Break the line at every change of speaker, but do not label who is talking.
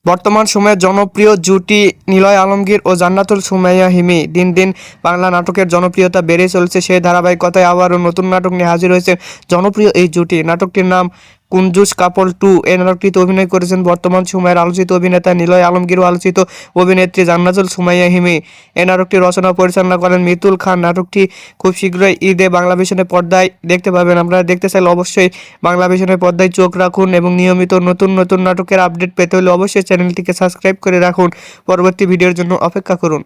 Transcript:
বর্তমান সময়ে জনপ্রিয় জুটি নিলয় আলমগীর ও জান্নাতুল সুমাইয়া হিমি। দিন দিন বাংলা নাটকের জনপ্রিয়তা বেড়েই চলছে। সেই ধারাবাহিকতায় আবারও নতুন নাটক নিয়ে হাজির হয়েছে জনপ্রিয় এই জুটি। নাটকটির নাম কুঞ্জুস কাপল 2। এই নাটকটিতে অভিনয় করেছেন বর্তমান সময়ের আলোচিত অভিনেতা নিলয় আলমগীর ও আলোচিত অভিনেত্রী জান্নাতুল সুমাইয়া হিমি। এই নাটকটি রচনা ও পরিচালনা করেন মিতুল খান। নাটকটি খুব শীঘ্রই ঈদে বাংলা ভিশনের পর্দায় দেখতে পাবেন। আপনারা দেখতে চাইলে অবশ্যই বাংলা ভিশনের পর্দায় চোখ রাখুন এবং নিয়মিত নতুন নতুন নাটকের আপডেট পেতে হলে অবশ্যই চ্যানেলটিকে সাবস্ক্রাইব করে রাখুন। পরবর্তী ভিডিওর জন্য অপেক্ষা করুন।